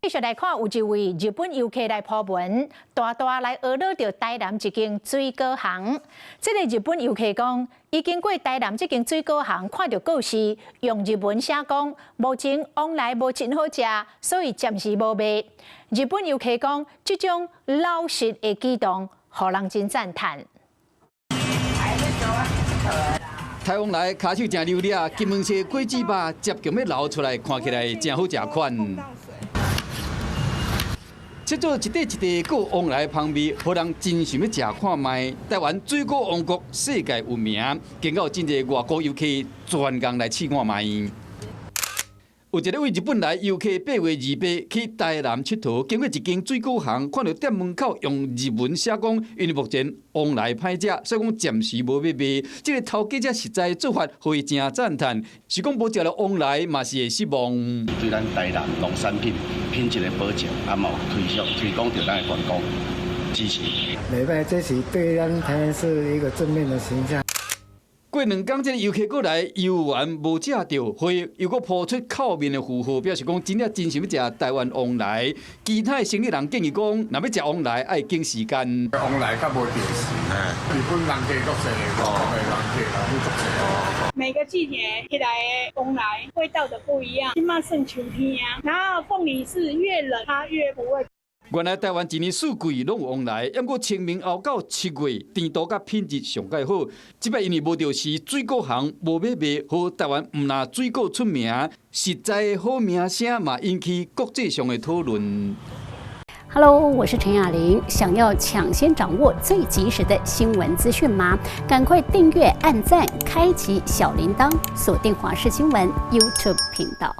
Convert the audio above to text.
继续来看，有一位日本游客来破文，大大来讹到台南一间水果行。这个日本游客讲，伊经过台南这间水果行，看到告示用日文写讲，目前往来无真好食，所以暂时无卖。日本游客讲，这种老实的举动，互人真赞叹。台湾来骹手真流利，金门市果子肉接近要流出来，看起来真好食款。切做一块一块，搁往来香味，互人真想要食看卖。台湾水果王国世界有名，经过真侪外国游客专工来试看卖。有一个为日本来游客8月28去台南佚佗，经过一间水果行，看到店门口用日文写讲，因为目前往来歹食，所以讲暂时无要卖。这个头家这实在做法，互伊真赞叹。是讲无食了往来，嘛是会失望。对咱台南农产品品质的保证，也嘛有推广着咱的观光支持。礼拜这是对咱台南是一个正面的形象。过2天，这个游客过来游玩无食到，所以又搁抛出口面的符号，表示讲真正真想要食台湾往来。其他的生意人建议讲，若要食往来，爱经时间。往来较无定时，日本人客足济，外国的人客也足济。每个季节起来的往来味道的不一样，起码剩秋天啊。然后凤梨是越冷它越不会。原来台湾一年四季拢有往来，不过清明后到7月，甜度甲品质上介好。即摆因为无着是水果行无要卖，和台湾毋拿水果出名，实在的好名声嘛引起国际上的讨论。Hello， 我是陈雅玲。想要抢先掌握最及时的新闻资讯吗？赶快订阅、按赞、开启小铃铛，锁定华视新闻 YouTube 频道。